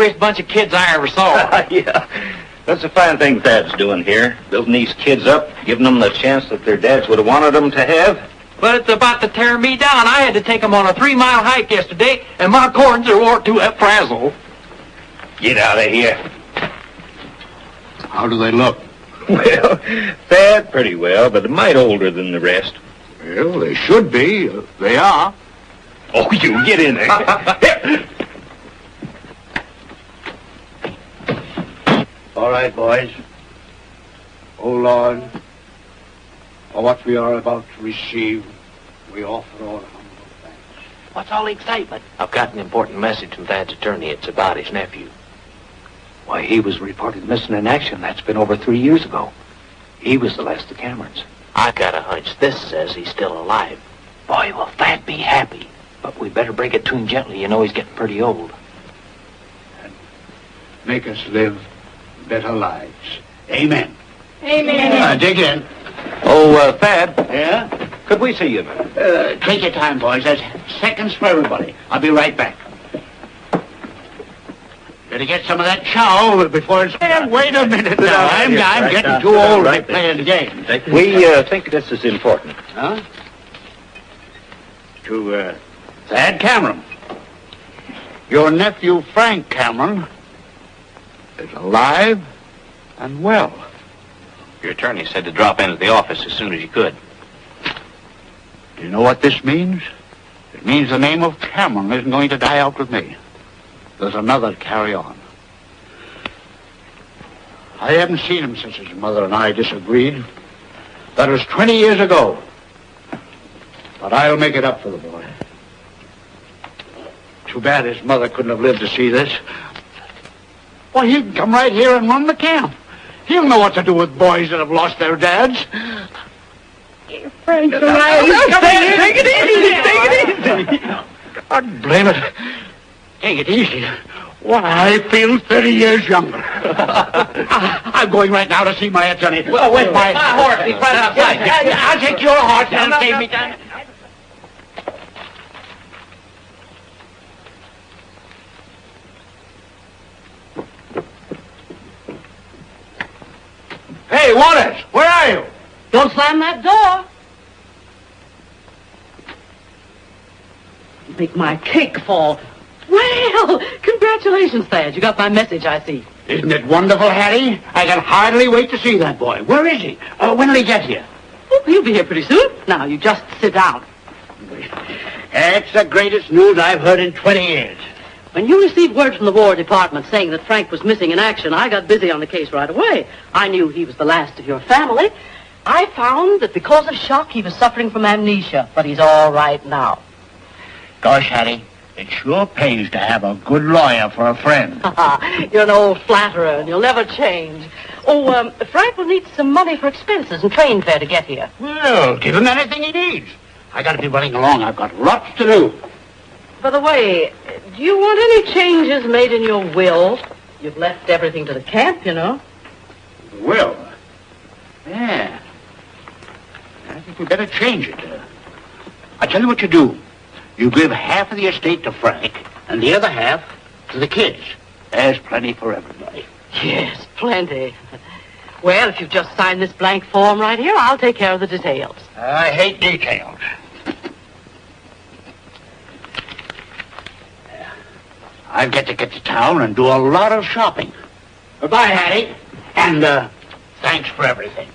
happiest bunch of kids I ever saw. Yeah. That's a fine thing Thad's doing here. Building these kids up, giving them the chance that their dads would have wanted them to have. But it's about to tear me down. I had to take them on a 3-mile hike yesterday, and my corns are wore to a frazzle. Get out of here. How do they look? Well, Thad, pretty well, but a mite older than the rest. Well, they should be. They are. Oh, you get in there. Here. All right, boys. Oh, Lord, for what we are about to receive, we offer all humble thanks. What's all the excitement? I've got an important message from Thad's attorney. It's about his nephew. Why, he was reported missing in action. That's been over 3 years ago. He was the last of Cameron's. I got a hunch this says he's still alive. Boy, will Thad be happy. But we better break it to him gently. You know he's getting pretty old. And make us live better lives. Amen. Amen. Dig in. Oh, Thad, Yeah? could we see you a minute? Take your time, boys. There's seconds for everybody. I'll be right back. Better get some of that chow before it's... wait a minute now. I'm getting too old to be playing games. We think this is important. Huh? To, Thad Cameron. Your nephew, Frank Cameron, is alive and well. Your attorney said to drop into the office as soon as you could. Do you know what this means? It means the name of Cameron isn't going to die out with me. There's another to carry on. I haven't seen him since his mother and I disagreed. That was 20 years ago. But I'll make it up for the boy. Too bad his mother couldn't have lived to see this. Well, he can come right here and run the camp. He'll know what to do with boys that have lost their dads. Frank's alive. Take it easy. God blame it. Take it easy. Why, I feel 30 years younger. I'm going right now to see my attorney. Well, wait, my horse. He's right outside. I'll take your horse and save me time. Hey, Waters, where are you? Don't slam that door. Make my cake fall. Well, congratulations, Thad. You got my message, I see. Isn't it wonderful, Hattie? I can hardly wait to see that boy. Where is he? When will he get here? Oh, he'll be here pretty soon. Now, you just sit down. That's the greatest news I've heard in 20 years. When you received word from the War Department saying that Frank was missing in action, I got busy on the case right away. I knew he was the last of your family. I found that because of shock, he was suffering from amnesia, but he's all right now. Gosh, Hattie, it sure pays to have a good lawyer for a friend. You're an old flatterer, and you'll never change. Oh, Frank will need some money for expenses and train fare to get here. Well, give him anything he needs. I gotta be running along. I've got lots to do. By the way, do you want any changes made in your will? You've left everything to the camp, you know. Will? Yeah. I think we better change it. I tell you what you do. You give half of the estate to Frank, and the other half to the kids. There's plenty for everybody. Yes, plenty. Well, if you just sign this blank form right here, I'll take care of the details. I hate details. I've got to get to town and do a lot of shopping. Goodbye, Hattie. And, thanks for everything.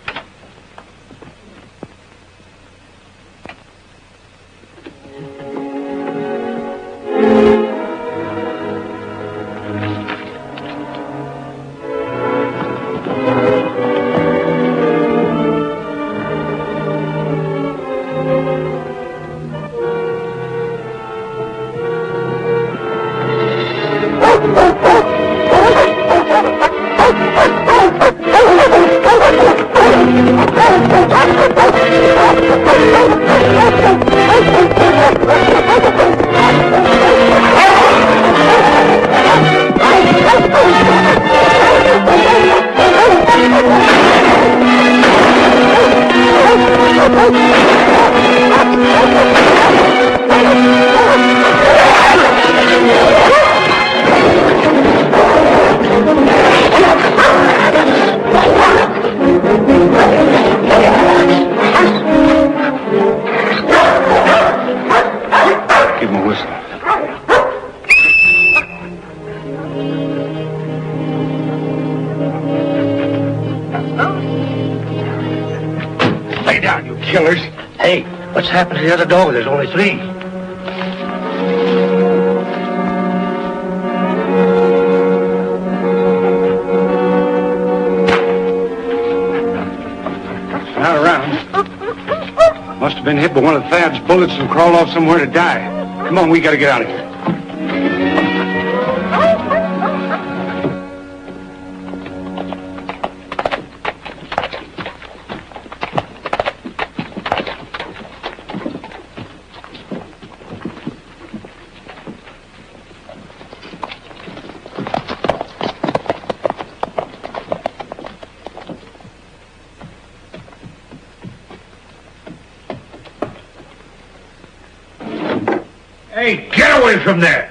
killers. Hey, what's happened to the other dog? There's only 3. Not around. Must have been hit by one of Thad's bullets and crawled off somewhere to die. Come on, we gotta get out of here. Hey, get away from there!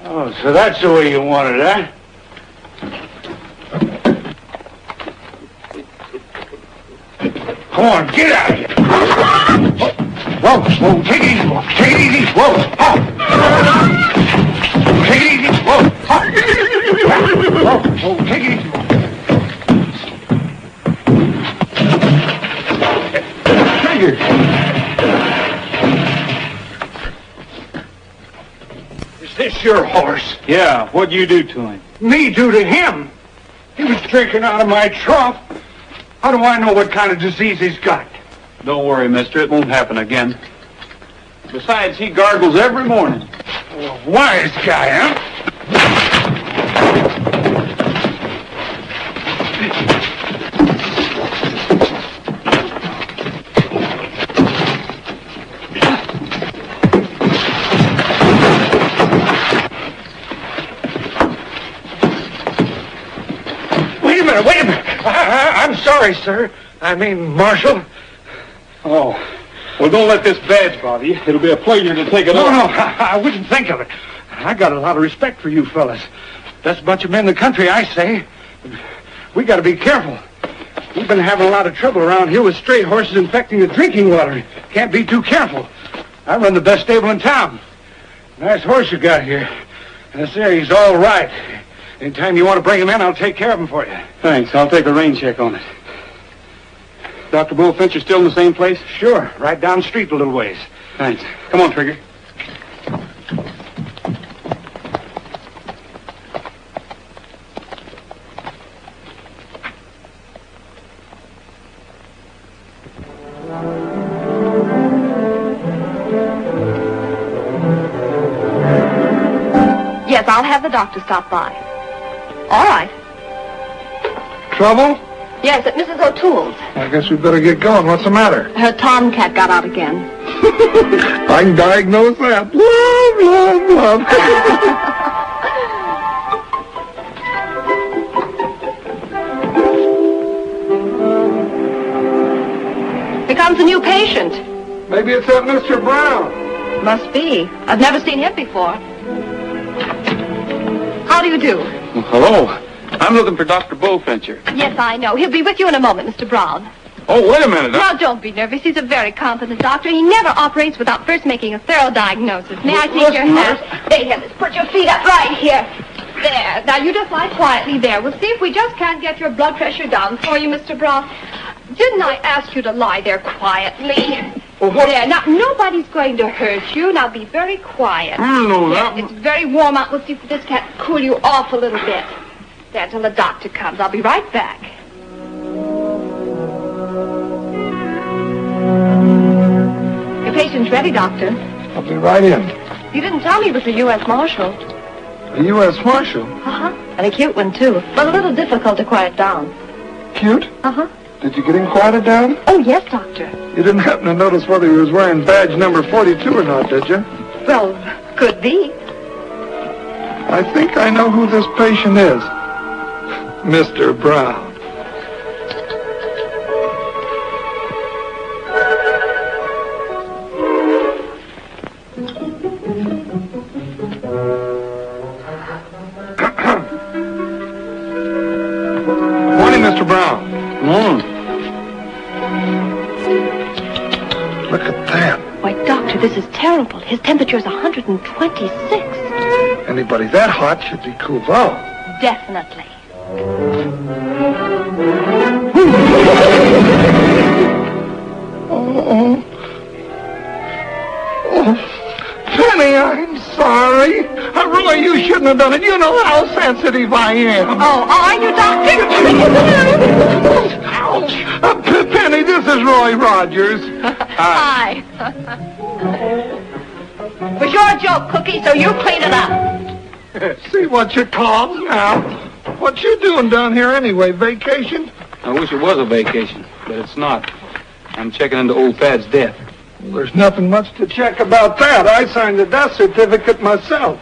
Oh, so that's the way you want it, huh? Come on, get out of here! Whoa, whoa, take it easy, whoa, take it easy, whoa, oh. Take it easy, whoa, oh. Whoa, whoa, take it easy, whoa. Is this your horse? Yeah, what'd you do to him? Me do to him? He was drinking out of my trough. How do I know what kind of disease he's got? Don't worry, mister. It won't happen again. Besides, he gargles every morning. Wise guy, huh? Wait a minute. I'm sorry, sir. I mean, Marshal. Oh. Well, don't let this badge bother you. It'll be a pleasure to take it off. No, I wouldn't think of it. I got a lot of respect for you fellas. Best bunch of men in the country, I say. We got to be careful. We've been having a lot of trouble around here with stray horses infecting the drinking water. Can't be too careful. I run the best stable in town. Nice horse you got here. And I say he's all right. Anytime you want to bring him in, I'll take care of him for you. Thanks. I'll take a rain check on it. Dr. Bullfinch still in the same place? Sure. Right down the street a little ways. Thanks. Come on, Trigger. Yes, I'll have the doctor stop by. All right. Trouble? Yes, at Mrs. O'Toole's. I guess we better get going. What's the matter? Her tomcat got out again. I can diagnose that. Love. Here comes a new patient. Maybe it's that Mr. Brown. Must be. I've never seen him before. How do you do? Well, hello. I'm looking for Dr. Bullfincher. Yes, I know. He'll be with you in a moment, Mr. Brown. Oh, wait a minute. Now, don't be nervous. He's a very competent doctor. He never operates without first making a thorough diagnosis. May I take your hat? There, here. Let's put your feet up right here. There. Now, you just lie quietly there. We'll see if we just can't get your blood pressure down for you, Mr. Brown. Didn't I ask you to lie there quietly? Well, what? There. Now, nobody's going to hurt you. Now, be very quiet. I don't know that. It's very warm out. We'll see if this can't cool you off a little bit. There, till the doctor comes. I'll be right back. Your patient's ready, Doctor. I'll be right in. You didn't tell me he was a U.S. Marshal. A U.S. Marshal? Uh-huh. And a cute one, too. But a little difficult to quiet down. Cute? Uh-huh. Did you get him quieted down? Oh, yes, Doctor. You didn't happen to notice whether he was wearing badge number 42 or not, did you? Well, could be. I think I know who this patient is. Mr. Brown. Morning, Mr. Brown. Look at that. Why, Doctor, this is terrible. His temperature's 126. Anybody that hot should be cooled off. Definitely. Oh, Penny, I'm sorry. Roy, you shouldn't have done it. You know how sensitive I am. Oh, are you, Doctor? Ouch. Penny, this is Roy Rogers. Hi. It was your joke, Cookie, so you clean it up. See what you call now. What you doing down here anyway? Vacation? I wish it was a vacation, but it's not. I'm checking into old Thad's death. Well, there's nothing much to check about that. I signed the death certificate myself.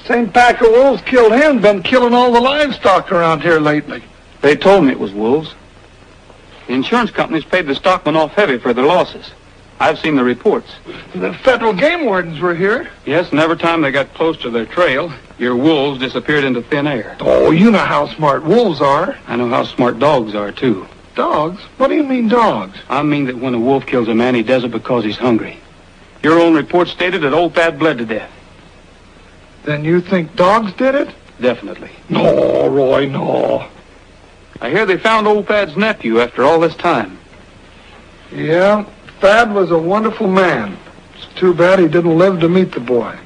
Same pack of wolves killed him, been killing all the livestock around here lately. They told me it was wolves. The insurance companies paid the stockmen off heavy for their losses. I've seen the reports. The federal game wardens were here. Yes, and every time they got close to their trail, your wolves disappeared into thin air. Oh, you know how smart wolves are. I know how smart dogs are, too. Dogs? What do you mean, dogs? I mean that when a wolf kills a man, he does it because he's hungry. Your own report stated that old Thad bled to death. Then you think dogs did it? Definitely. No, Roy, no. I hear they found old Thad's nephew after all this time. Yeah, Thad was a wonderful man. It's too bad he didn't live to meet the boy.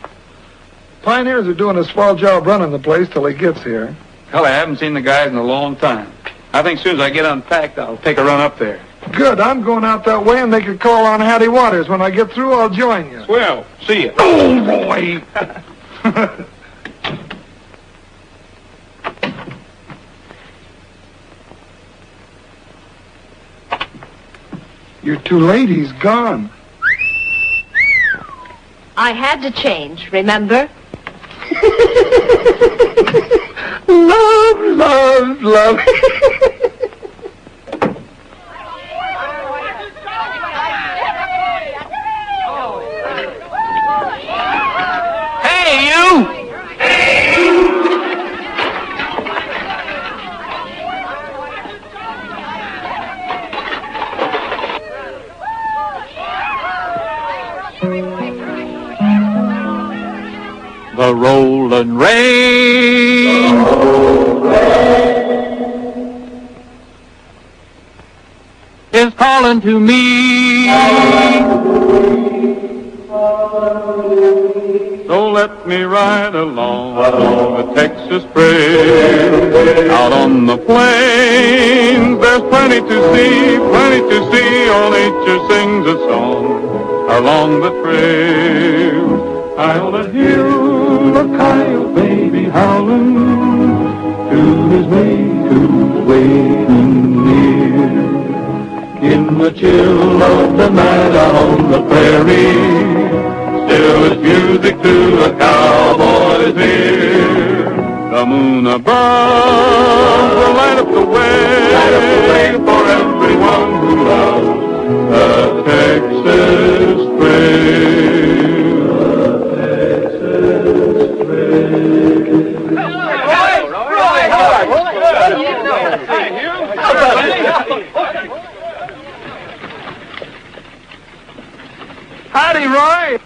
Pioneers are doing a swell job running the place till he gets here. Hell, I haven't seen the guys in a long time. I think as soon as I get unpacked, I'll take a run up there. Good, I'm going out that way and they could call on Hattie Waters. When I get through, I'll join you. Well, see you. Oh, Roy! Your two ladies gone. I had to change, remember? Love, love, love. Hey, you! The rollin' rain is calling to me. So let me ride along the Texas trail. Out on the plains, there's plenty to see, All nature sings a song along the trail. I'll hear the coyote baby howling to his mate who's waiting near. In the chill of the night out on the prairie, still is music to a cowboy's ear. The moon above will light up the way for everyone who loves the Texas trail. Howdy, Roy.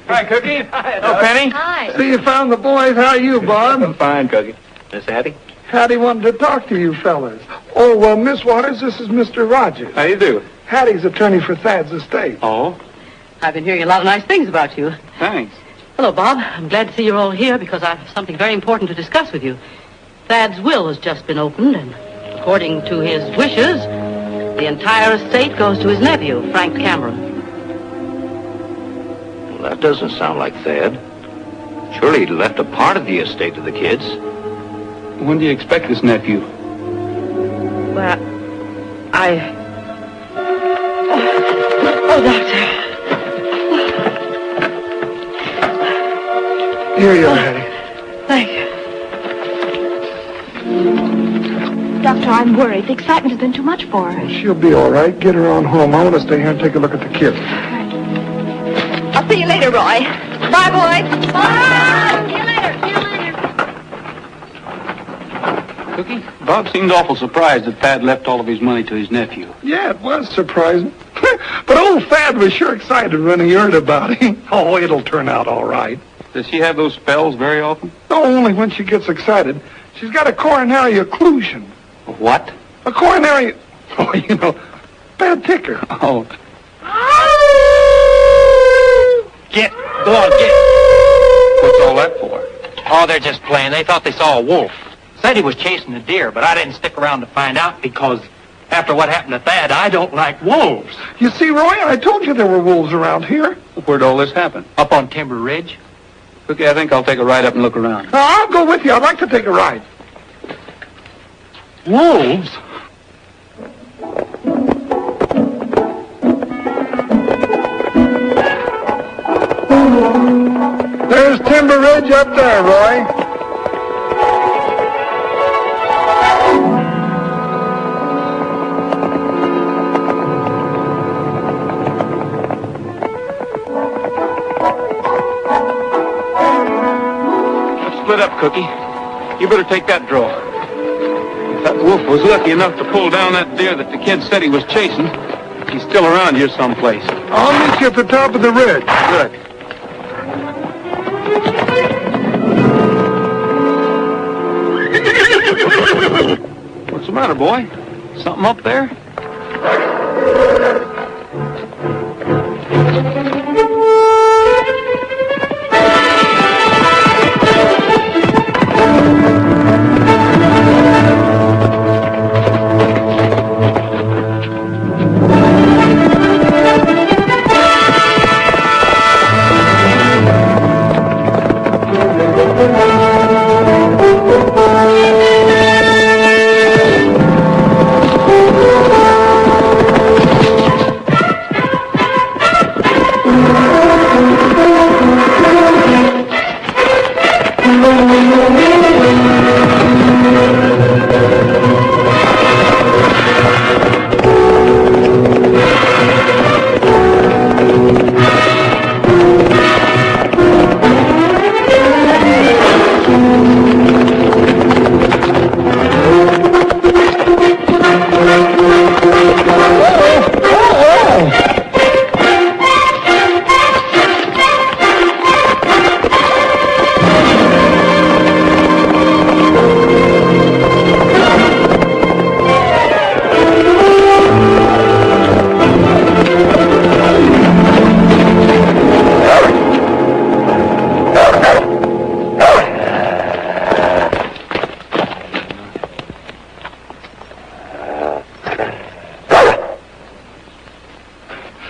Hi, Cookie. Hello, Penny. Hi. See, you found the boys. How are you, Bob? I'm fine, Cookie. Miss Hattie? Hattie wanted to talk to you fellas. Oh, Miss Waters, this is Mr. Rogers. How you do? Hattie's attorney for Thad's estate. Oh, I've been hearing a lot of nice things about you. thanks. Hello, Bob. I'm glad to see you're all here because I have something very important to discuss with you. Thad's will has just been opened, and according to his wishes, the entire estate goes to his nephew, Frank Cameron. Well, that doesn't sound like Thad. Surely he left a part of the estate to the kids. When do you expect this nephew? Well, Oh, Doctor. Here you are, Hattie. Thank you. Doctor, I'm worried. The excitement has been too much for her. She'll be all right. Get her on home. I want to stay here and take a look at the kids. I'll see you later, Roy. Bye, boys. Bye. See you later. Cookie? Bob seemed awful surprised that Thad left all of his money to his nephew. Yeah, it was surprising. But old Thad was sure excited when he heard about him. Oh, it'll turn out all right. Does she have those spells very often? No, only when she gets excited. She's got a coronary occlusion. What? A coronary... Oh, you know, bad ticker. Oh. Get! Go on, get! What's all that for? Oh, they're just playing. They thought they saw a wolf. Said he was chasing a deer, but I didn't stick around to find out because after what happened to Thad, I don't like wolves. You see, Roy, I told you there were wolves around here. Where'd all this happen? Up on Timber Ridge. Okay, I think I'll take a ride up and look around. I'll go with you. I'd like to take a ride. Wolves? There's Timber Ridge up there, Roy. Let's split up, Cookie. You better take that draw. If that wolf was lucky enough to pull down that deer that the kid said he was chasing, he's still around here someplace. I'll meet you at the top of the ridge. Good. What's the matter, boy? Something up there?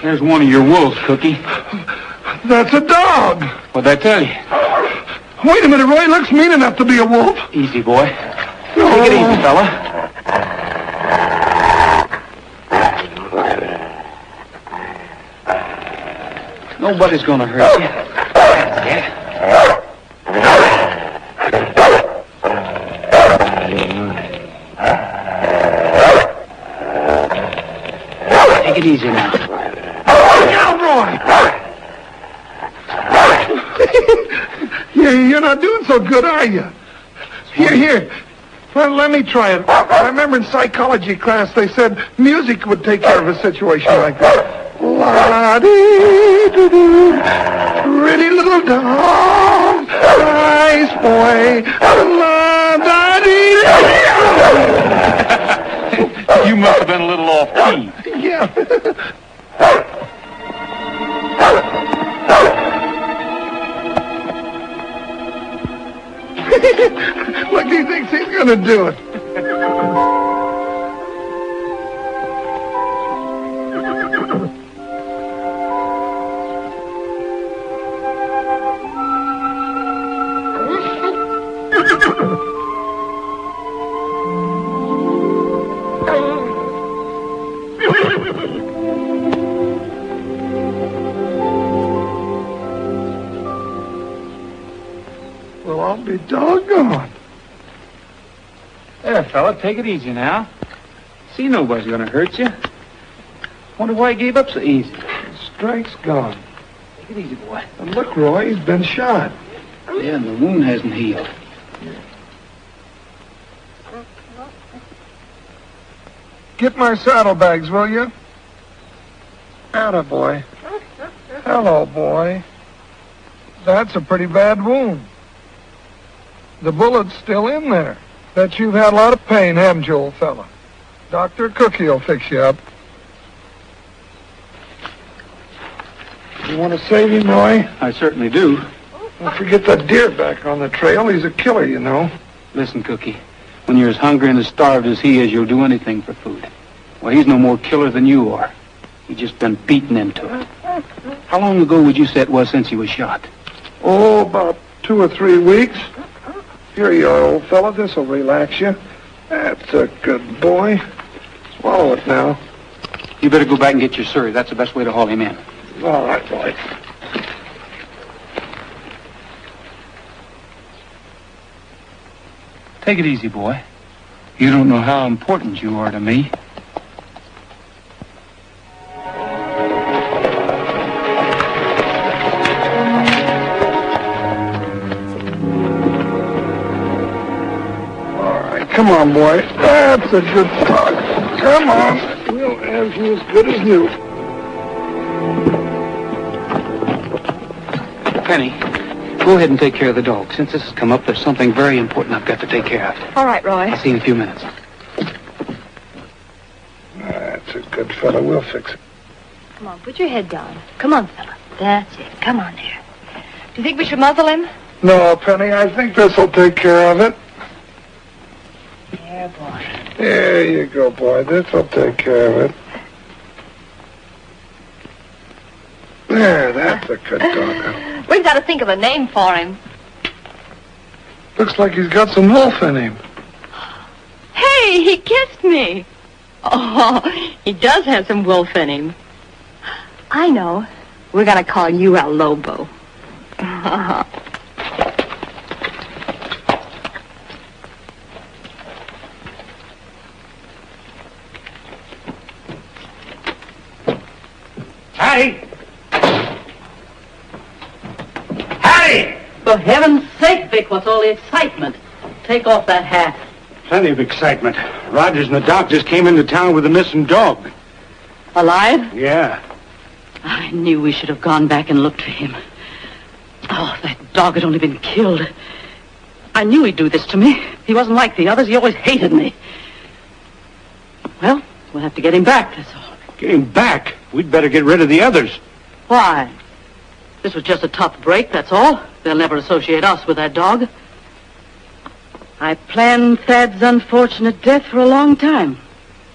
There's one of your wolves, Cookie. That's a dog. What'd I tell you? Wait a minute, Roy. Looks mean enough to be a wolf. Easy, boy. No. Take it easy, fella. Nobody's gonna hurt you. Take it easy now. Now, Roy. You're not doing so good, are you? Here. Well, let me try it. I remember in psychology class they said music would take care of a situation like that. La-dee-doo-doo, pretty little dog, nice boy, la-da-dee-doo. You must have been a little off key. Yeah. Look, he thinks he's going to do it. Well, I'll be doggone. There, fella, take it easy now. See, nobody's gonna hurt you. Wonder why he gave up so easy. The strike's gone. Take it easy, boy. And look, Roy, he's been shot. Yeah, and the wound hasn't healed. Get my saddlebags, will you? Atta boy. Hello, boy. That's a pretty bad wound. The bullet's still in there. Bet you've had a lot of pain, haven't you, old fella? Dr. Cookie will fix you up. You want to save him, Roy? I certainly do. Don't forget that deer back on the trail. He's a killer, you know. Listen, Cookie, when you're as hungry and as starved as he is, you'll do anything for food. Well, he's no more killer than you are. He's just been beaten into it. How long ago would you say it was since he was shot? Oh, about 2 or 3 weeks. Here you are, old fella. This'll relax you. That's a good boy. Swallow it now. You better go back and get your surrey. That's the best way to haul him in. All right, boy. Take it easy, boy. You don't know how important you are to me. All right, come on, boy. That's a good dog. Come on. We'll have you as good as new. Penny, go ahead and take care of the dog. Since this has come up, there's something very important I've got to take care of. All right, Roy. I'll see you in a few minutes. That's a good fella. We'll fix it. Come on, put your head down. Come on, fella. That's it. Come on there. Do you think we should muzzle him? No, Penny, I think this'll take care of it. There, boy. There you go, boy. This'll take care of it. There, that's a good dog. We've got to think of a name for him. Looks like he's got some wolf in him. Hey, he kissed me. Oh, he does have some wolf in him. I know. We're going to call you El Lobo. Hattie! Hattie! For heaven's sake, Vic, what's all the excitement? Take off that hat. Plenty of excitement. Rogers and the doctors came into town with a missing dog. Alive? Yeah. I knew we should have gone back and looked for him. Oh, that dog had only been killed. I knew he'd do this to me. He wasn't like the others. He always hated me. Well, we'll have to get him back, that's all. Get him back? We'd better get rid of the others. Why? This was just a tough break, that's all. They'll never associate us with that dog. I planned Thad's unfortunate death for a long time.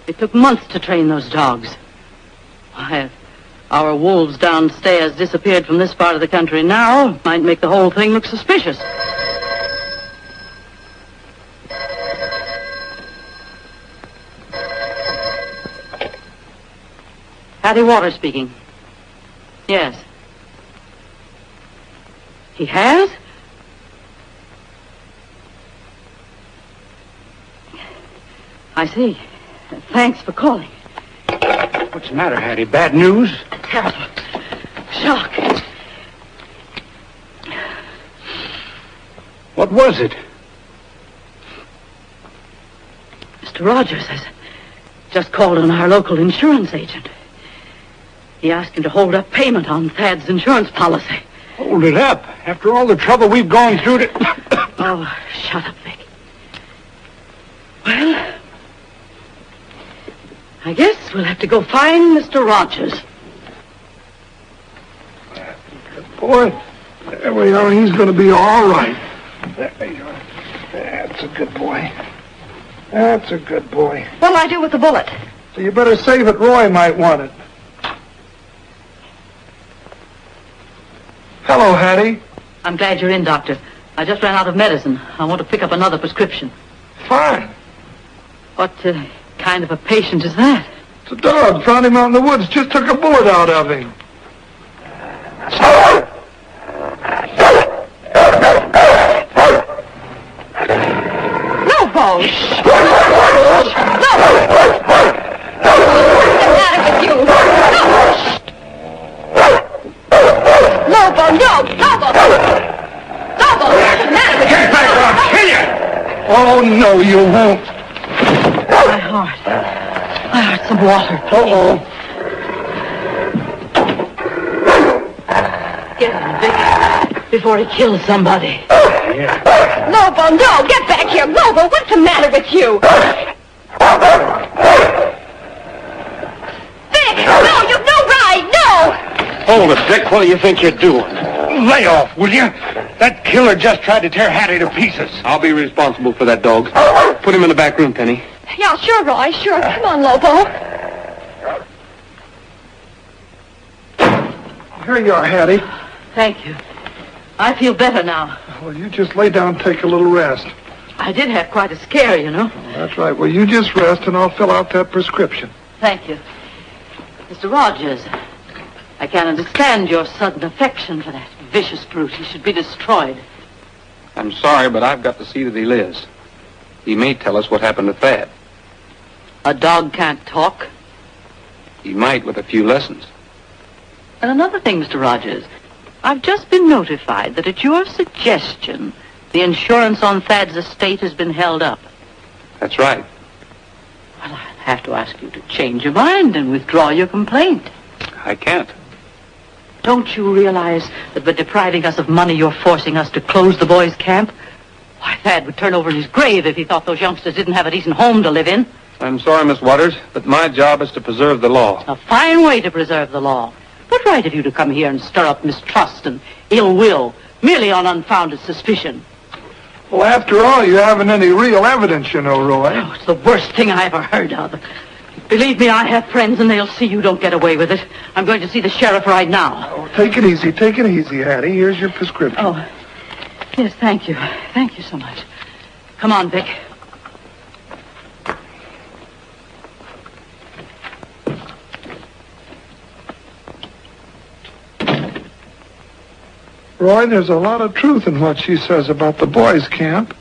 It took months to train those dogs. Why, if our wolves downstairs disappeared from this part of the country now, it might make the whole thing look suspicious. Hattie Waters speaking. Yes. He has? I see. Thanks for calling. What's the matter, Hattie? Bad news? Terrible. Shock. What was it? Mr. Rogers has just called on our local insurance agent. He asked him to hold up payment on Thad's insurance policy. Hold it up. After all the trouble we've gone through to... Oh, shut up, Vic. Well, I guess we'll have to go find Mr. Rogers. Good boy. There we are. He's going to be all right. There you are. That's a good boy. That's a good boy. What'll I do with the bullet? So you better save it. Roy might want it. Hello, Hattie. I'm glad you're in, Doctor. I just ran out of medicine. I want to pick up another prescription. Fine. What kind of a patient is that? It's a dog. Found him out in the woods. Just took a bullet out of him. Lobo! What's the matter with you? Lobo, no! Lobo! Lobo! What's the matter with you? Get back or I'll kill you! Oh, no, you won't. My heart. I heard some water. Uh-oh. Get him, Vic. before he kills somebody. Lobo, no! Get back here! Lobo, what's the matter with you? Vic! No, no, Rye! No! Hold it, Dick. What do you think you're doing? Lay off, will you? That killer just tried to tear Hattie to pieces. I'll be responsible for that dog. Put him in the back room, Penny. Yeah, sure, Roy, sure. Come on, Lobo. Here you are, Hattie. Thank you. I feel better now. Well, you just lay down and take a little rest. I did have quite a scare, you know. That's right. Well, you just rest, and I'll fill out that prescription. Thank you. Mr. Rogers, I can't understand your sudden affection for that vicious brute. He should be destroyed. I'm sorry, but I've got to see that he lives. He may tell us what happened to Thad. A dog can't talk. He might with a few lessons. And another thing, Mr. Rogers, I've just been notified that at your suggestion, the insurance on Thad's estate has been held up. That's right. Well, I'll have to ask you to change your mind and withdraw your complaint. I can't. Don't you realize that by depriving us of money, you're forcing us to close the boys' camp? Why, Thad would turn over in his grave if he thought those youngsters didn't have a decent home to live in. I'm sorry, Miss Waters, but my job is to preserve the law. A fine way to preserve the law. What right have you to come here and stir up mistrust and ill will, merely on unfounded suspicion? Well, after all, you haven't any real evidence, you know, Roy. Oh, it's the worst thing I ever heard of. Believe me, I have friends, and they'll see you don't get away with it. I'm going to see the sheriff right now. Oh, take it easy, Hattie. Here's your prescription. Oh, yes, thank you. Thank you so much. Come on, Vic. Roy, there's a lot of truth in what she says about the boys' camp.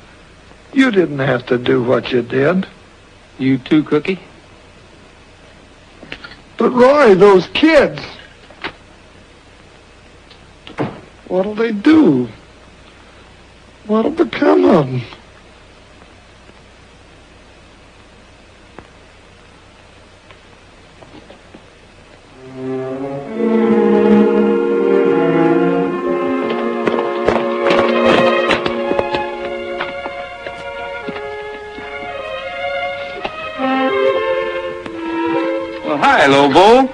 You didn't have to do what you did. You too, Cookie? But, Roy, those kids, what'll they do? What'll become of them? Well, hi, Lobo.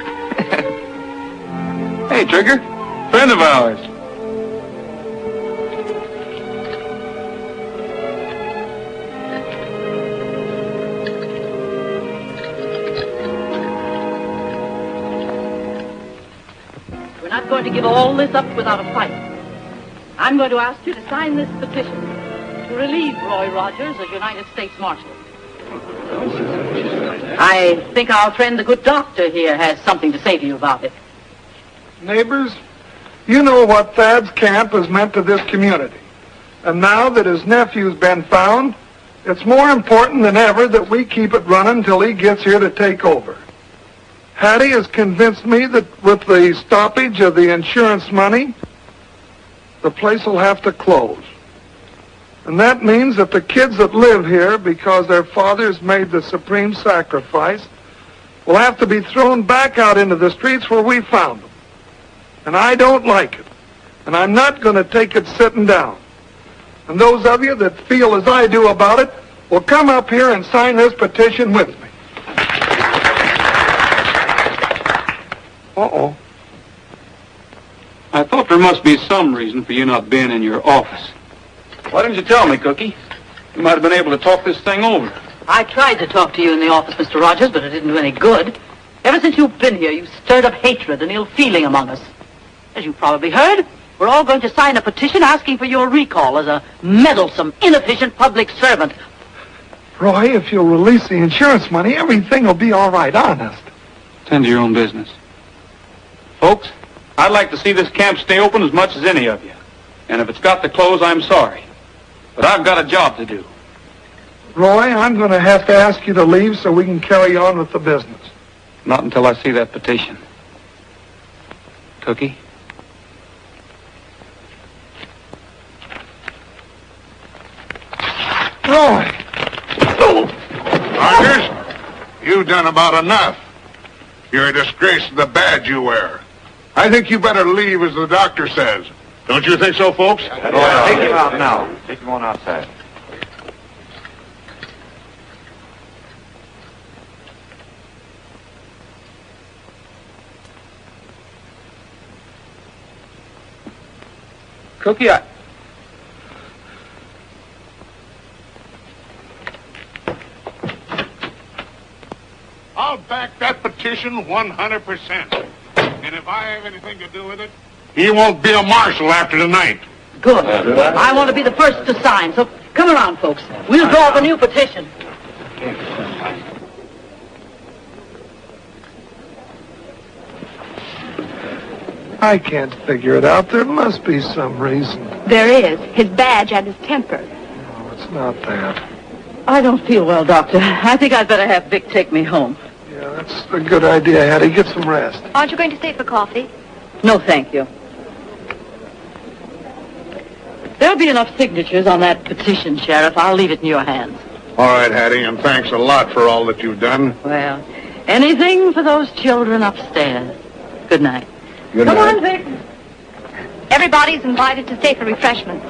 Hey, Trigger. Friend of ours. We're not going to give all this up without a fight. I'm going to ask you to sign this petition to relieve Roy Rogers as United States Marshal. I think our friend, the good doctor here, has something to say to you about it. Neighbors, you know what Thad's camp has meant to this community. And now that his nephew's been found, it's more important than ever that we keep it running till he gets here to take over. Hattie has convinced me that with the stoppage of the insurance money, the place will have to close. And that means that the kids that live here, because their fathers made the supreme sacrifice, will have to be thrown back out into the streets where we found them. And I don't like it. And I'm not going to take it sitting down. And those of you that feel as I do about it will come up here and sign this petition with me. Uh-oh. I thought there must be some reason for you not being in your office. Why didn't you tell me, Cookie? You might have been able to talk this thing over. I tried to talk to you in the office, Mr. Rogers, but it didn't do any good. Ever since you've been here, you've stirred up hatred and ill feeling among us. As you probably heard, we're all going to sign a petition asking for your recall as a meddlesome, inefficient public servant. Roy, if you'll release the insurance money, everything will be all right, honest. Tend to your own business. Folks, I'd like to see this camp stay open as much as any of you. And if it's got to close, I'm sorry. But I've got a job to do. Roy, I'm going to have to ask you to leave so we can carry on with the business. Not until I see that petition. Cookie? Roy! Rogers, you've done about enough. You're a disgrace to the badge you wear. I think you better leave as the doctor says. Don't you think so, folks? Take him out now. Take him on outside. Cookie, I'll back that petition 100%. And if I have anything to do with it, he won't be a marshal after tonight. Good. I want to be the first to sign, so come around, folks. We'll draw up a new petition. I can't figure it out. There must be some reason. There is. His badge and his temper. No, it's not that. I don't feel well, Doctor. I think I'd better have Vic take me home. Yeah, that's a good idea, Hattie. Get some rest. Aren't you going to stay for coffee? No, thank you. There'll be enough signatures on that petition, Sheriff. I'll leave it in your hands. All right, Hattie, and thanks a lot for all that you've done. Well, anything for those children upstairs. Good night. Good Come night. on, Vic. Everybody's invited to stay for refreshments.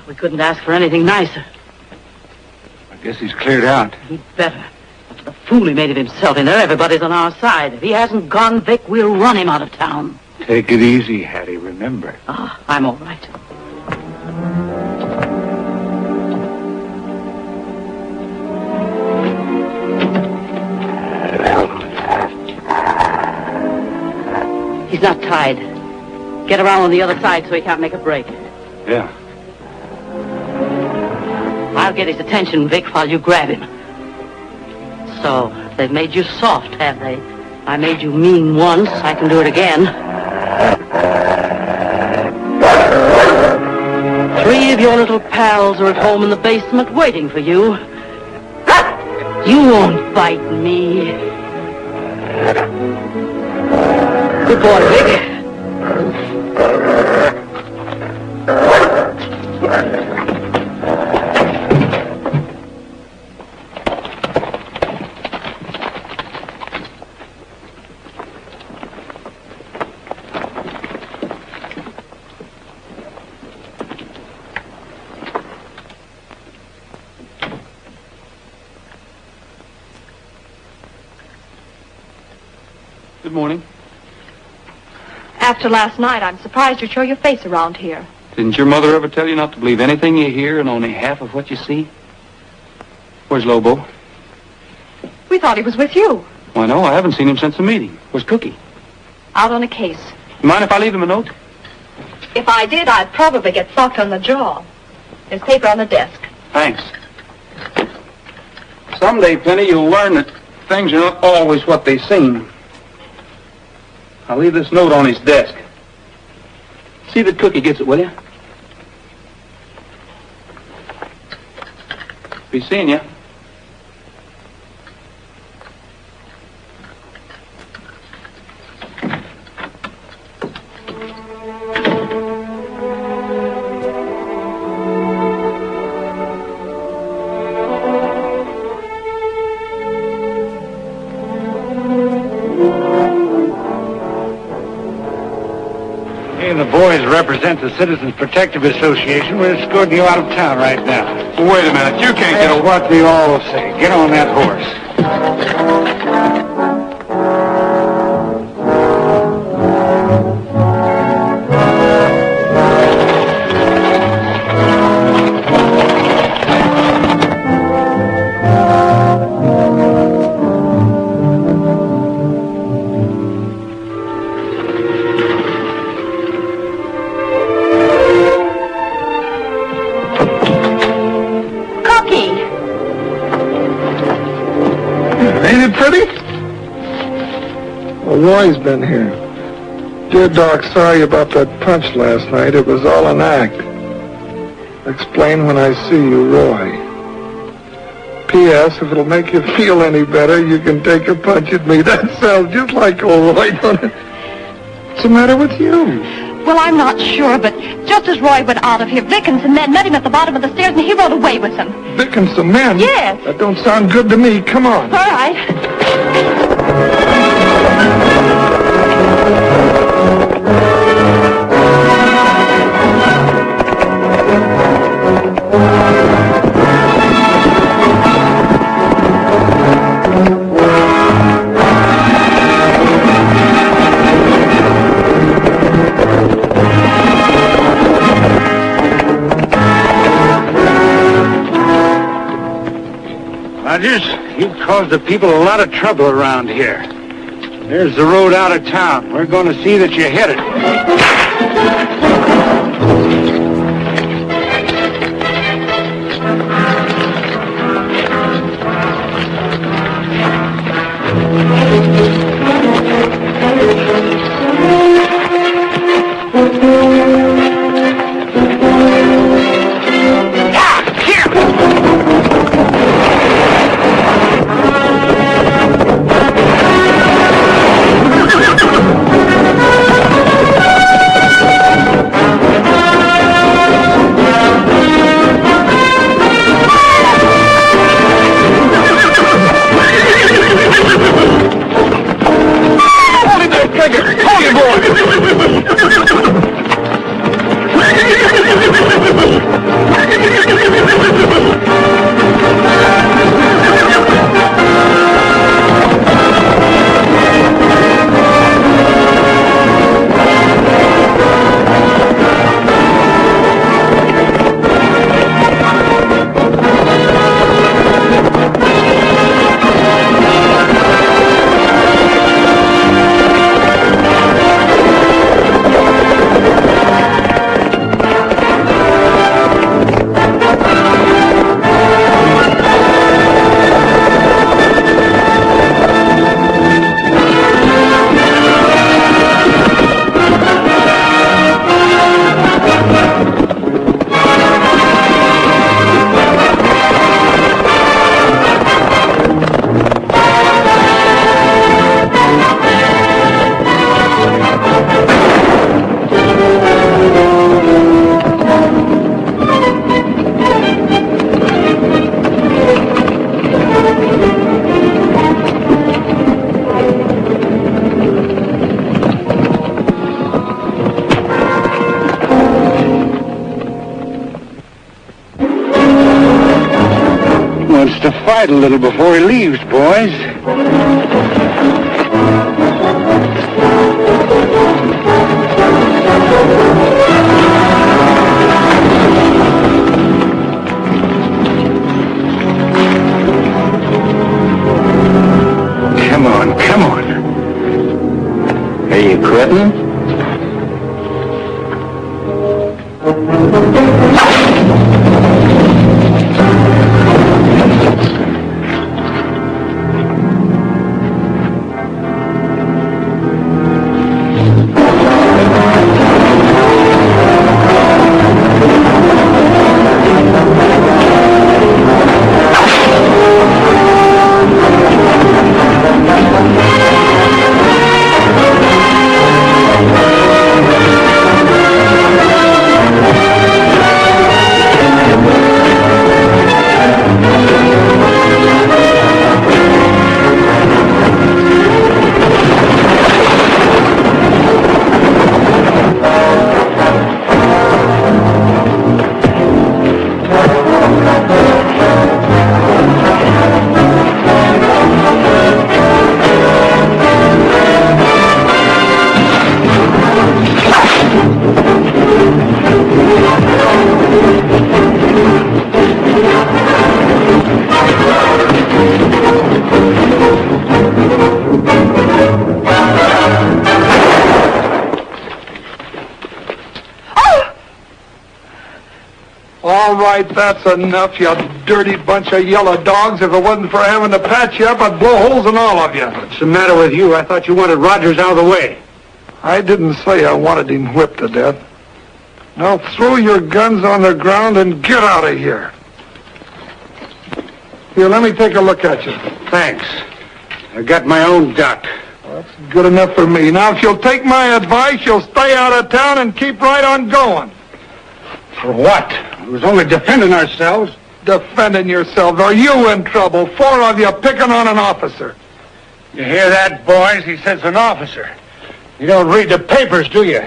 We couldn't ask for anything nicer. I guess he's cleared out. He'd better. After the fool he made of himself in there, everybody's on our side. If he hasn't gone, Vic, we'll run him out of town. Take it easy, Hattie, remember. Ah, I'm all right. He's not tied. Get around on the other side so he can't make a break. Yeah. I'll get his attention, Vic, while you grab him. So, they've made you soft, have they? I made you mean once. I can do it again. 3 of your little pals are at home in the basement waiting for you. You won't bite me. Good boy, Vic. Good morning. After last night, I'm surprised you show your face around here. Didn't your mother ever tell you not to believe anything you hear and only half of what you see? Where's Lobo? We thought he was with you. Why, no, I haven't seen him since the meeting. Where's Cookie? Out on a case. You mind if I leave him a note? If I did, I'd probably get socked on the jaw. There's paper on the desk. Thanks. Someday, Penny, you'll learn that things are not always what they seem. I'll leave this note on his desk. See that Cookie gets it, will you? Be seeing you. The boys represent the Citizens Protective Association. We're escorting you out of town right now. Wait a minute, you can't That's what we all say. Get on that horse. Ain't it pretty? Well, Roy's been here. Dear Doc, sorry about that punch last night. It was all an act. Explain when I see you, Roy. P.S. If it'll make you feel any better, you can take a punch at me. That sounds just like old Roy, don't it? What's the matter with you? Well, I'm not sure, but just as Roy went out of here, Vic and some men met him at the bottom of the stairs, and he rode away with them. Vic and some men? Yes. That don't sound good to me. Come on. All right. caused the people a lot of trouble around here. There's the road out of town. We're going to see that you hit it. Wants to fight a little before he leaves, boys. Come on, come on. Are you quitting? All right, that's enough, you dirty bunch of yellow dogs. If it wasn't for having to patch you up, I'd blow holes in all of you. What's the matter with you? I thought you wanted Rogers out of the way. I didn't say I wanted him whipped to death. Now throw your guns on the ground and get out of here. Here, let me take a look at you. Thanks. I got my own duck. Well, that's good enough for me. Now, if you'll take my advice, you'll stay out of town and keep right on going. For what? We was only defending ourselves. Defending yourselves? Are you in trouble? 4 of you picking on an officer. You hear that, boys? He says an officer. You don't read the papers, do you?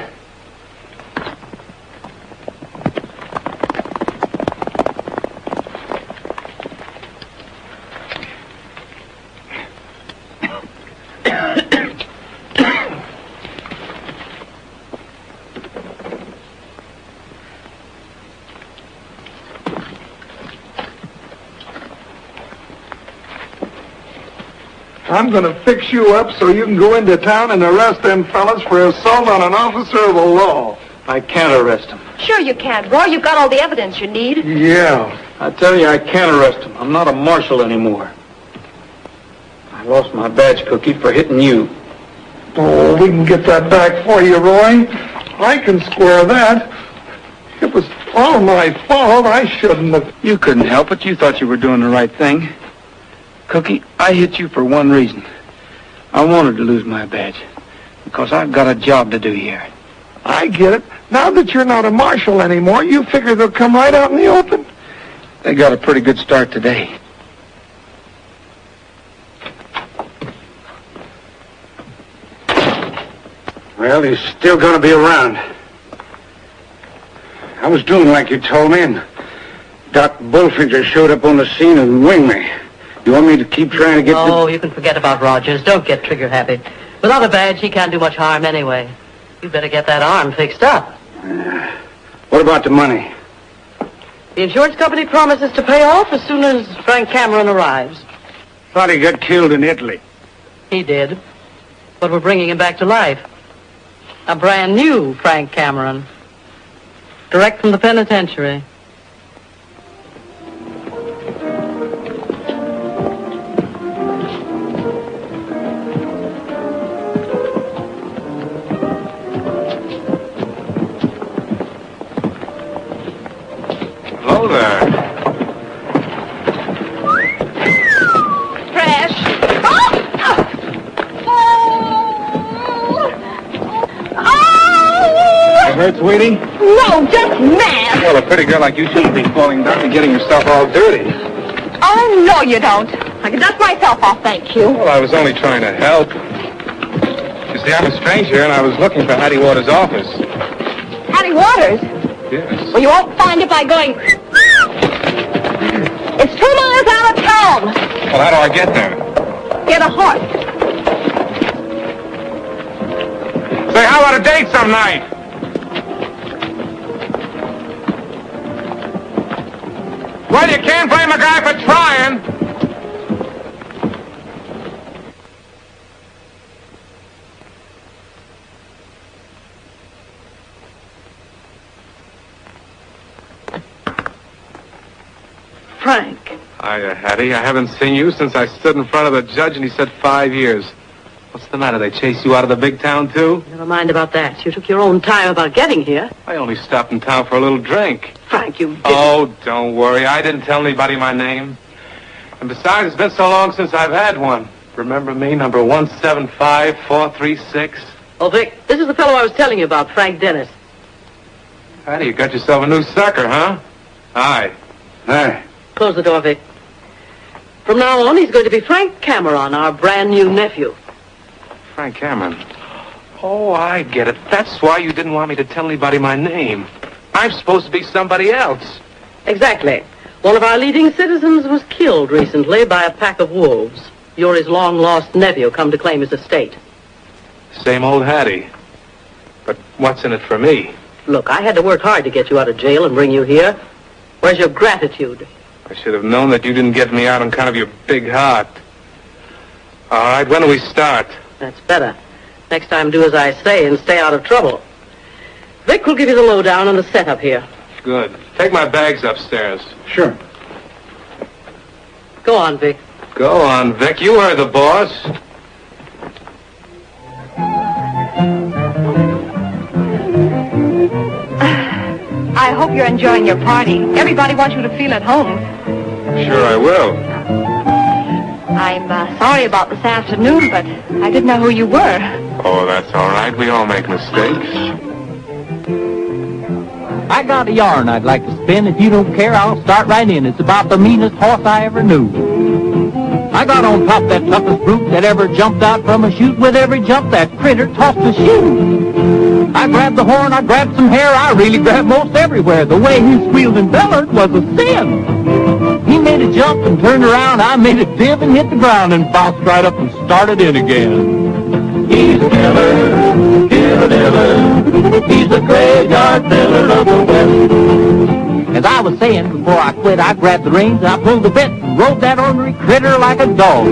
I'm going to fix you up so you can go into town and arrest them fellas for assault on an officer of the law. I can't arrest him. Sure you can, Roy. You've got all the evidence you need. Yeah. I tell you, I can't arrest him. I'm not a marshal anymore. I lost my badge, Cookie, for hitting you. Oh, we can get that back for you, Roy. I can square that. It was all my fault. I shouldn't have. You couldn't help it. You thought you were doing the right thing. Cookie, I hit you for one reason. I wanted to lose my badge because I've got a job to do here. I get it. Now that you're not a marshal anymore, you figure they'll come right out in the open? They got a pretty good start today. Well, he's still going to be around. I was doing like you told me, and Doc Bullfinger showed up on the scene and winged me. You want me to keep trying to get Oh, you can forget about Rogers. Don't get trigger happy. Without a badge, he can't do much harm anyway. You better get that arm fixed up. What about the money? The insurance company promises to pay off as soon as Frank Cameron arrives. Thought he got killed in Italy. He did. But we're bringing him back to life. A brand new Frank Cameron. Direct from the penitentiary. Hello there. Fresh. You hurt, sweetie? No, just mad. Well, a pretty girl like you shouldn't be falling down and getting yourself all dirty. Oh, no, you don't. I can dust myself off, thank you. Well, I was only trying to help. You see, I'm a stranger, and I was looking for Hattie Waters' office. Hattie Waters? Yes. Well, you won't find it by going... It's 2 miles out of town. Well, how do I get there? Get a horse. Say, how about a date some night? Well, you can't blame a guy for trying. Frank. Hiya, Hattie. I haven't seen you since I stood in front of the judge and he said 5 years. What's the matter? They chased you out of the big town, too? Never mind about that. You took your own time about getting here. I only stopped in town for a little drink. Frank, you didn't... Oh, don't worry. I didn't tell anybody my name. And besides, it's been so long since I've had one. Remember me, number 175436? Oh, Vic, this is the fellow I was telling you about, Frank Dennis. Hattie, you got yourself a new sucker, huh? Hi. Hey. Close the door, Vic. From now on, he's going to be Frank Cameron, our brand new nephew. Frank Cameron. Oh, I get it. That's why you didn't want me to tell anybody my name. I'm supposed to be somebody else. Exactly. One of our leading citizens was killed recently by a pack of wolves. You're his long-lost nephew come to claim his estate. Same old Hattie. But what's in it for me? Look, I had to work hard to get you out of jail and bring you here. Where's your gratitude? I should have known that you didn't get me out on kind of your big heart. All right, when do we start? That's better. Next time, do as I say and stay out of trouble. Vic will give you the lowdown on the setup here. Good. Take my bags upstairs. Sure. Go on, Vic. Go on, Vic. You heard the boss. I hope you're enjoying your party. Everybody wants you to feel at home. Sure I will. I'm sorry about this afternoon, but I didn't know who you were. Oh, that's all right. We all make mistakes. I got a yarn I'd like to spin. If you don't care, I'll start right in. It's about the meanest horse I ever knew. I got on top that toughest brute that ever jumped out from a chute. With every jump, that critter tossed a shoe. I grabbed the horn, I grabbed some hair, I really grabbed most everywhere. The way he squealed and bellowed was a sin. He made a jump and turned around, I made a dip and hit the ground and bounced right up and started in again. He's a killer, killer, he's the graveyard filler of the West. As I was saying before I quit, I grabbed the reins and I pulled the bit and rode that ornery critter like a dog.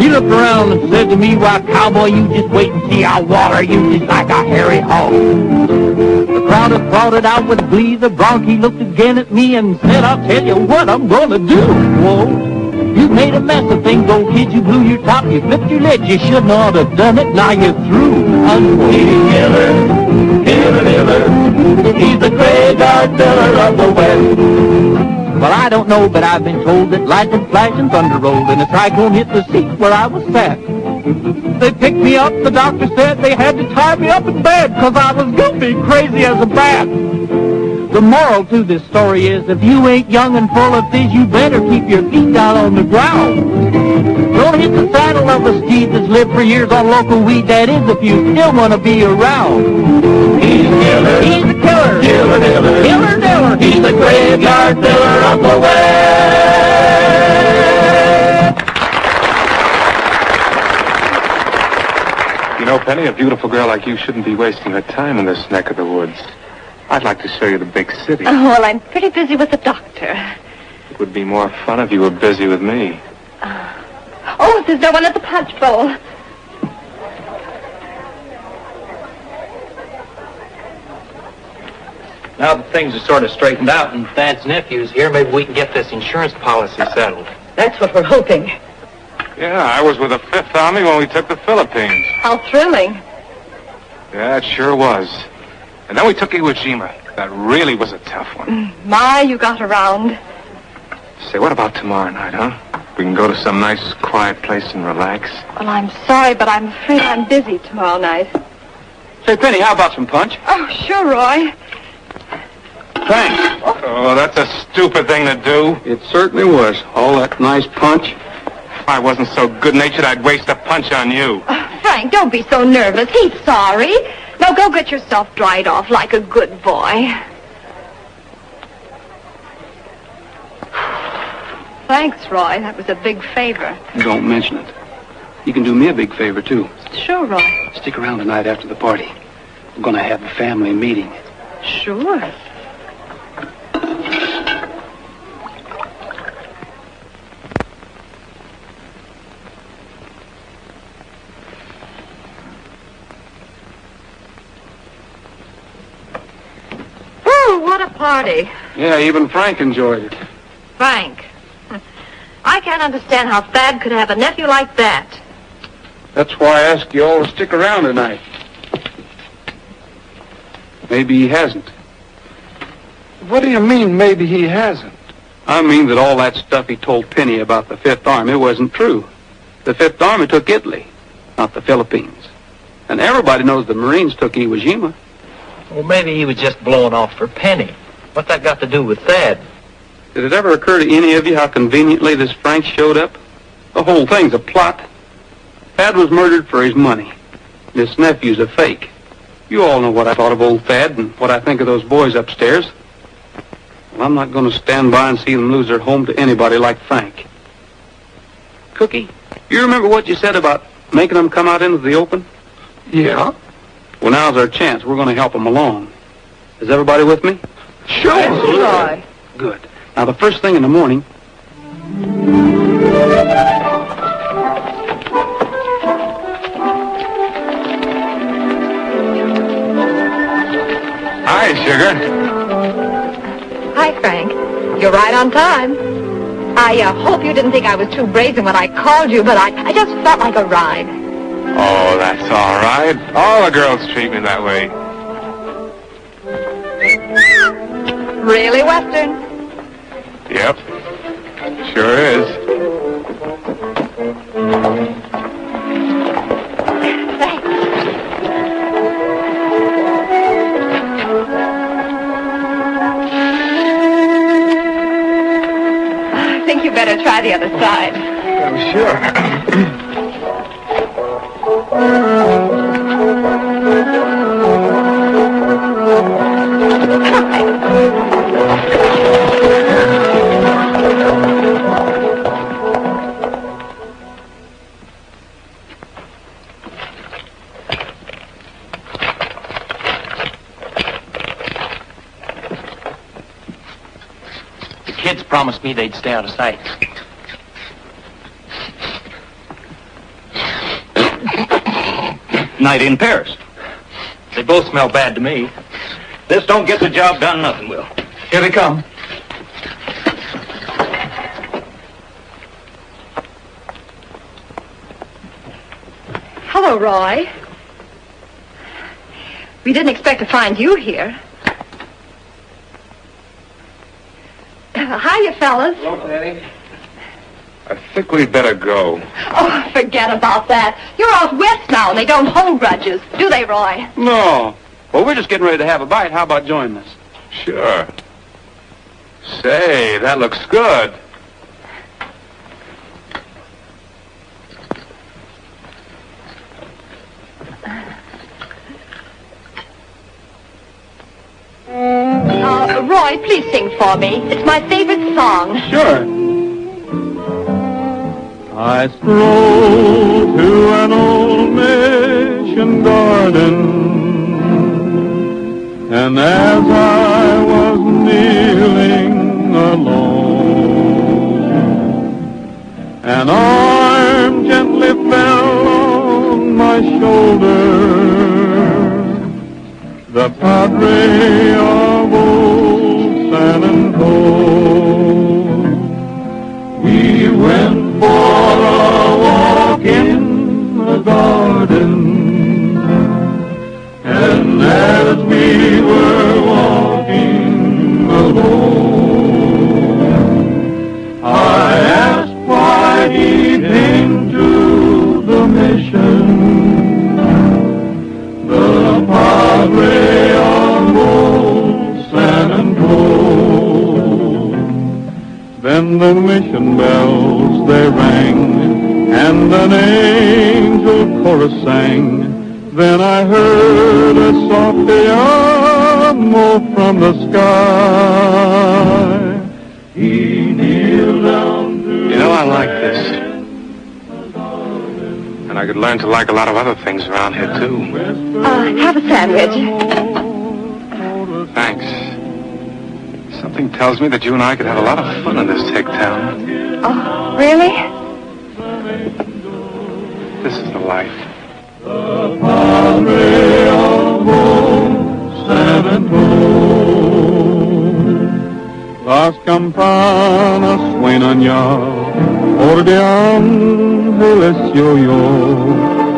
He looked around and said to me, "Why, cowboy, you just wait and see I'll water you just like a hairy hog." The crowd applauded out with glee. The bronchi looked again at me and said, "I'll tell you what I'm gonna do." Whoa, you made a mess of things, old kid. You blew your top, you flipped your lid. You shouldn't ought to have done it. Now you're through. Killer, killer, killer. He's the graveyard filler of the West. Well, I don't know, but I've been told that lightning flashed and thunder rolled and a cyclone hit the seat where I was sat. They picked me up, the doctor said they had to tie me up in bed 'cause I was guilty, crazy as a bat. The moral to this story is, if you ain't young and full of fizz, you better keep your feet down on the ground. Don't hit the saddle of a steed that's lived for years on local weed, that is, if you still want to be around. He's a killer. He's a killer. Killer, killer. Killer, killer. He's the graveyard filler of the West. You know, Penny, a beautiful girl like you shouldn't be wasting her time in this neck of the woods. I'd like to show you the big city. Oh, well, I'm pretty busy with the doctor. It would be more fun if you were busy with me. Oh, there's no one at the punch bowl. Now that things are sort of straightened out and Thad's nephew's here, maybe we can get this insurance policy settled. That's what we're hoping. Yeah, I was with the Fifth Army when we took the Philippines. How thrilling. Yeah, it sure was. And then we took Iwo Jima. That really was a tough one. My, you got around. Say, what about tomorrow night, huh? We can go to some nice, quiet place and relax. Well, I'm sorry, but I'm afraid I'm busy tomorrow night. Say, Penny, how about some punch? Oh, sure, Roy. Thanks. Oh, that's a stupid thing to do. It certainly was. All that nice punch. If I wasn't so good-natured, I'd waste a punch on you. Frank, don't be so nervous. He's sorry. Now go get yourself dried off like a good boy. Thanks, Roy. That was a big favor. Don't mention it. You can do me a big favor, too. Sure, Roy. Stick around tonight after the party. We're going to have a family meeting. Sure. Oh, what a party. Yeah, even Frank enjoyed it. Frank. I can't understand how Thad could have a nephew like that. That's why I asked you all to stick around tonight. Maybe he hasn't. What do you mean, maybe he hasn't? I mean that all that stuff he told Penny about the Fifth Army wasn't true. The Fifth Army took Italy, not the Philippines. And everybody knows the Marines took Iwo Jima. Well, maybe he was just blowing off for Penny. What's that got to do with Thad? Did it ever occur to any of you how conveniently this Frank showed up? The whole thing's a plot. Thad was murdered for his money. This nephew's a fake. You all know what I thought of old Thad and what I think of those boys upstairs. Well, I'm not going to stand by and see them lose their home to anybody like Frank. Cookie, you remember what you said about making them come out into the open? Yeah? Well, now's our chance. We're going to help them along. Is everybody with me? Sure. Roy. Good. Now, the first thing in the morning... Hi, Sugar. Hi, Frank. You're right on time. I hope you didn't think I was too brazen when I called you, but I just felt like a ride. Oh, that's all right. All the girls treat me that way. Really Western. Yep. Sure is. Thanks. I think you better try the other side. Oh, sure. kids promised me they'd stay out of sight. Night in Paris. They both smell bad to me. This don't get the job done, nothing will. Here they come. Hello, Roy. We didn't expect to find you here. Hiya, fellas. Hello, Fanny. I think we'd better go. Oh, forget about that. You're out west now, and they don't hold grudges, do they, Roy? No. Well, we're just getting ready to have a bite. How about joining us? Sure. Say, that looks good. Roy, please sing for me. It's my favorite song. Sure. I strolled to an old mission garden, and as I was kneeling alone, an arm gently fell on my shoulder. The Padre of old San Antonio. We went for a walk in the garden, and as we were walking alone, I asked why he came to the mission. The Padre of old San Antonio. Then the mission bells they rang, and an angel chorus sang. Then I heard a soft amo from the sky. He kneeled down to... You know, I like this. And I could learn to like a lot of other things around here, too. Have a sandwich. Thanks. Something tells me that you and I could have a lot of fun in this hick town. Oh, really? This is the life. The Padre of old San Antonio. Las campanas suenan ya, por de ángeles yo,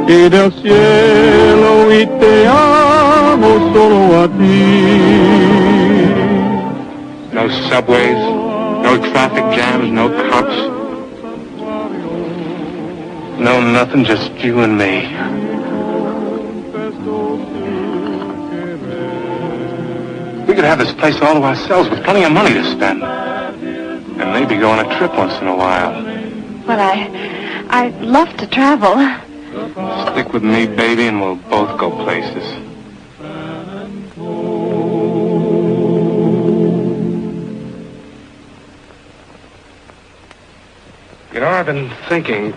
y del cielo y te amo solo a ti. No subways, no traffic jams, no cops. No nothing, just you and me. We could have this place all to ourselves with plenty of money to spend. And maybe go on a trip once in a while. Well, I'd love to travel. Stick with me, baby, and we'll both go places. You know, I've been thinking.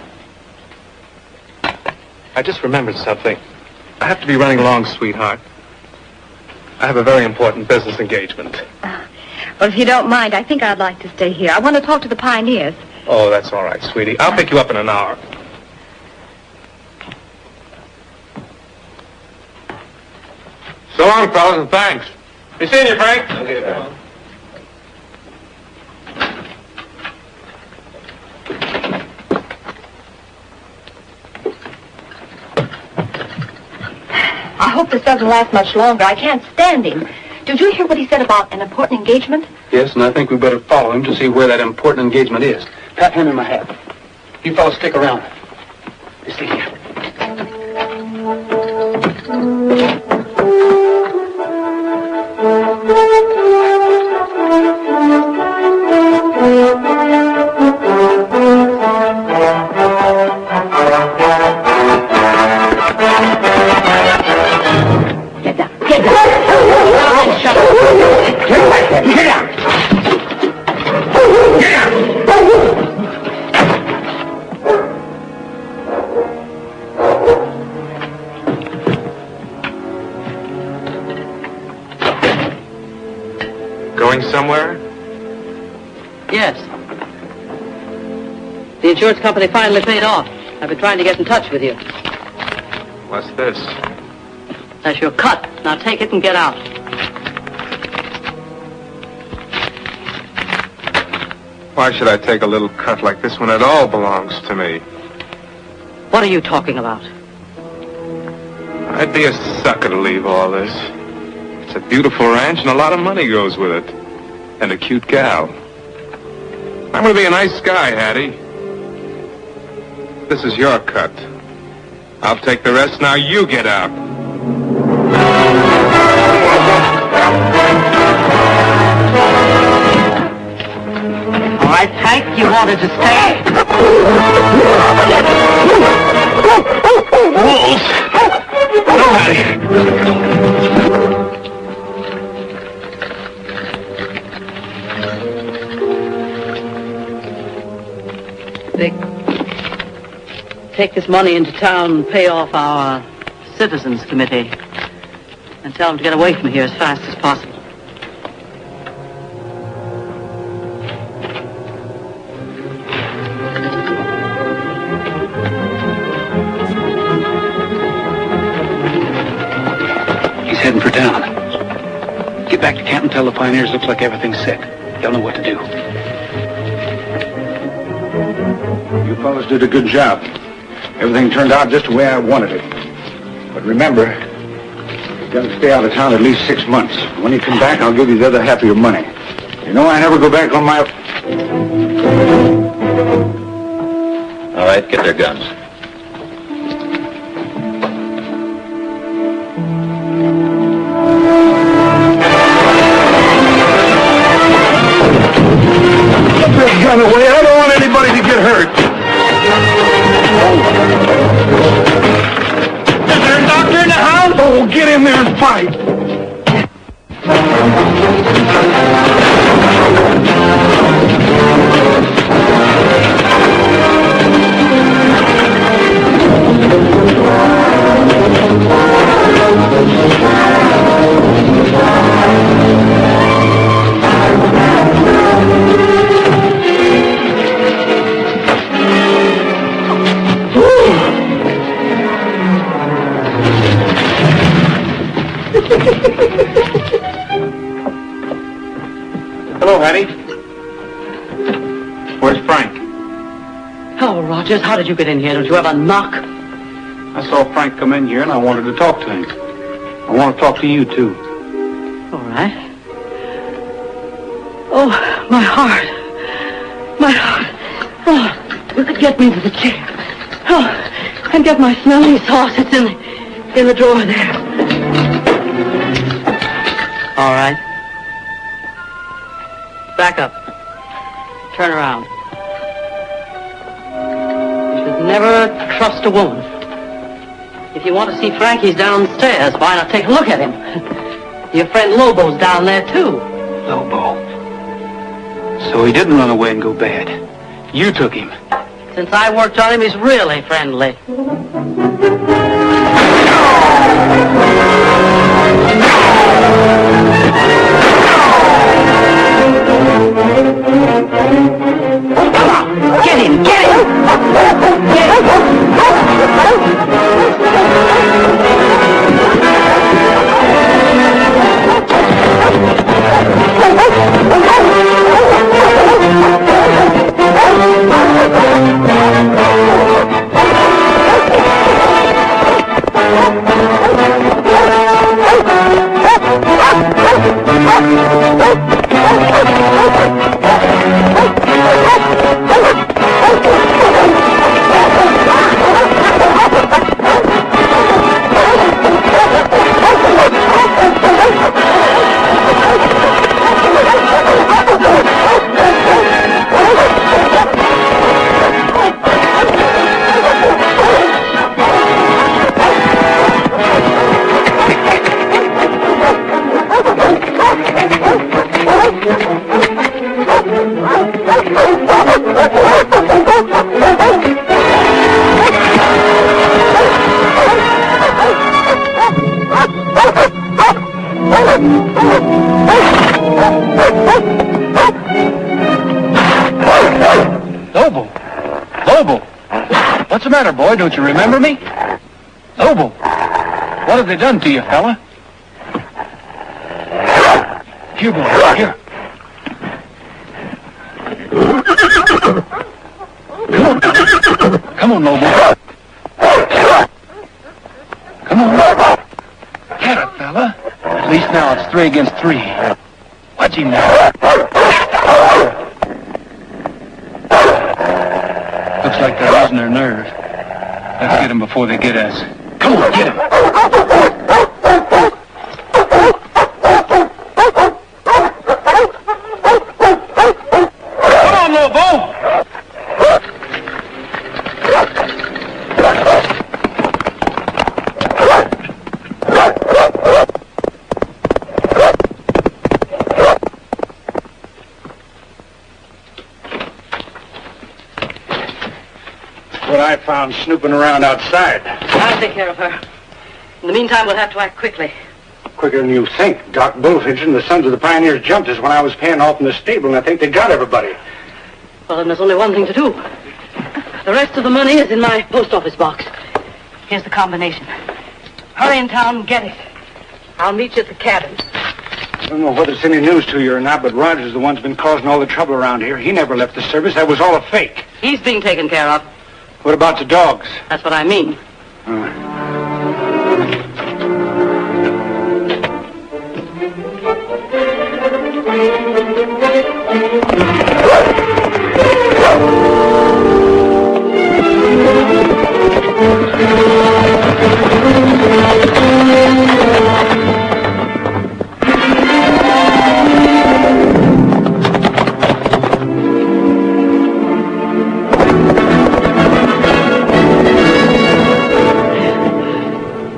I just remembered something. I have to be running along, sweetheart. I have a very important business engagement. Well, if you don't mind, I think I'd like to stay here. I want to talk to the pioneers. Oh, that's all right, sweetie. I'll pick you up in an hour. So long, fellas, and thanks. Be seeing you, Frank. Okay, pal. I hope this doesn't last much longer. I can't stand him. Did you hear what he said about an important engagement? Yes, and I think we better follow him to see where that important engagement is. Pat, hand me my hat. You fellas stick around. You see here. Get down. Get down. Shut up. Get back there. Get down. Get down. Going somewhere? Yes. The insurance company finally paid off. I've been trying to get in touch with you. What's this? That's your cut. Now take it and get out. Why should I take a little cut like this when it all belongs to me? What are you talking about? I'd be a sucker to leave all this. It's a beautiful ranch and a lot of money goes with it. And a cute gal. I'm going to be a nice guy, Hattie. This is your cut. I'll take the rest. Now you get out. All right, Hank, you wanted to stay. Wolves! No, Hattie. Vic, take this money into town and pay off our Citizens Committee. And tell them to get away from here as fast as possible. He's heading for town. Get back to camp and tell the pioneers looks like everything's set. They'll know what to do. You fellas did a good job. Everything turned out just the way I wanted it. But remember, you've got to stay out of town at least 6 months. When you come back, I'll give you the other half of your money. You know I never go back on my... All right, get their guns. Get this gun away. I don't want anybody to get hurt. Is there a doctor in the house? Oh, get in there and fight. Hello, Hattie. Where's Frank? Hello, Rogers. How did you get in here? Don't you have a knock? I saw Frank come in here and I wanted to talk to him. I want to talk to you, too. All right. Oh, my heart. My heart. Oh, you could get me to the chair. Oh, and get my smelling sauce. It's in the drawer there. All right. Back up. Turn around. You should never trust a woman. If you want to see Frank, he's downstairs. Why not take a look at him? Your friend Lobo's down there, too. Lobo. So he didn't run away and go bad. You took him. Since I worked on him, he's really friendly. Come on! Get him! Get him! Get matter, boy? Don't you remember me? Lobo, what have they done to you, fella? Here, boy, here. Come on, Lobo. Come on. Get it, fella. At least now it's 3 against 3. Watch him now. Looks like they're losing their nerve. Let's get them before they get us. Come on, get him. Come on, Lobo. What I found snooping around outside. I'll take care of her. In the meantime, we'll have to act quickly. Quicker than you think. Doc Bullfinch and the Sons of the Pioneers jumped us when I was paying off in the stable, and I think they got everybody. Well, then there's only one thing to do. The rest of the money is in my post office box. Here's the combination. Hurry in town and get it. I'll meet you at the cabin. I don't know whether it's any news to you or not, but Rogers is the one's been causing all the trouble around here. He never left the service. That was all a fake. He's being taken care of. What about the dogs? That's what I mean.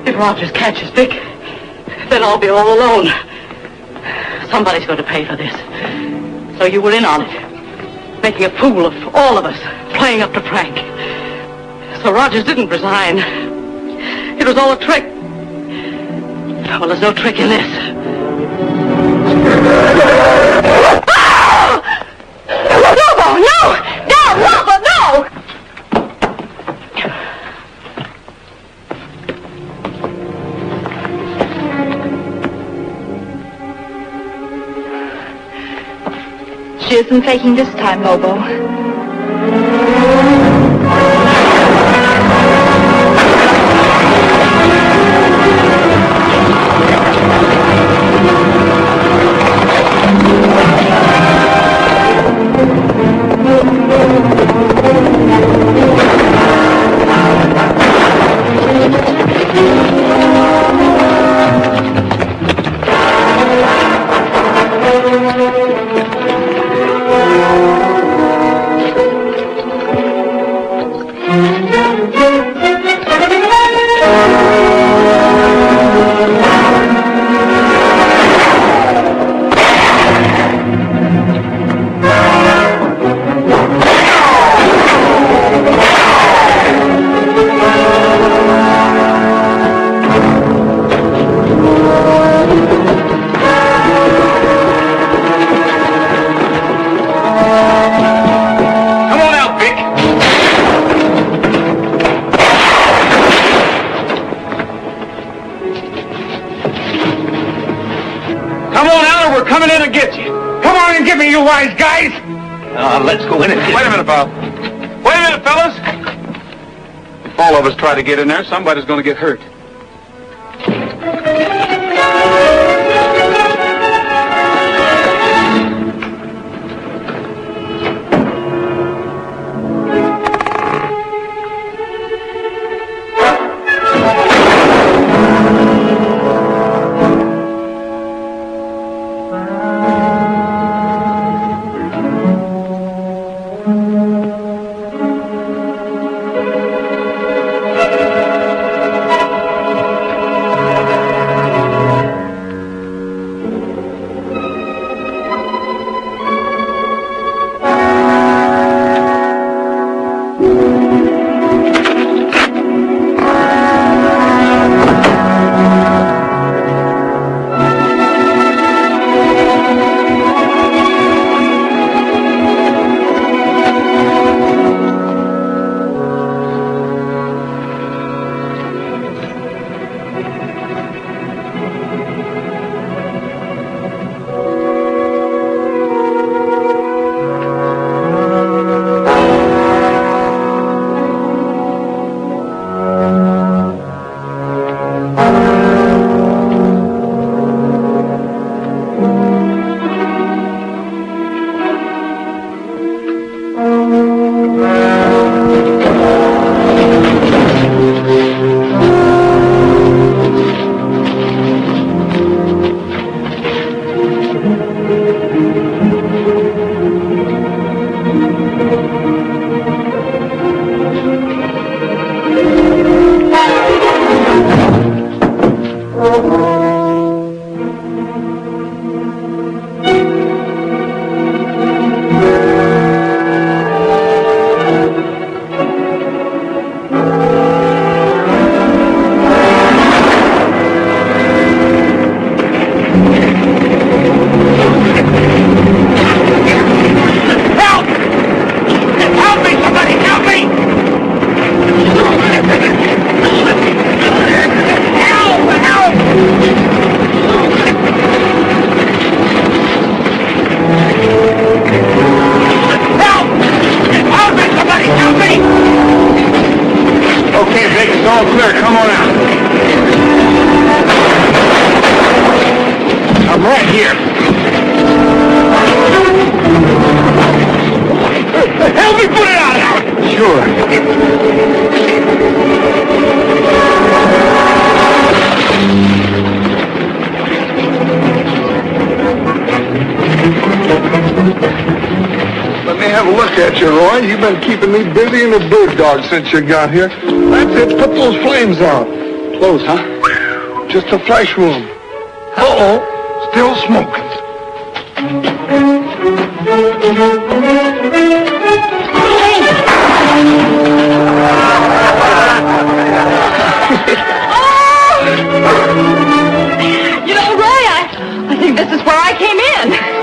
If Rogers catches Vic, then I'll be all alone. Somebody's going to pay for this. So you were in on it, making a fool of all of us, playing up to Frank. So Rogers didn't resign. It was all a trick. Well, there's no trick in this. Lobo, no! No, Lobo, no! She isn't faking this time, Lobo. Wise guys! Let's go in and get Wait a minute, Bob. Wait a minute, fellas. If all of us try to get in there, somebody's going to get hurt. all clear. Come on out. I'm right here. Help me put it out! Sure. Let me have a look at you, Roy. You've been keeping me busy in a bird dog since you got here. That's it. Put those flames out. Close, huh? Just a flash wound. Uh-oh. Still smoking. You know, Roy, I think this is where I came in.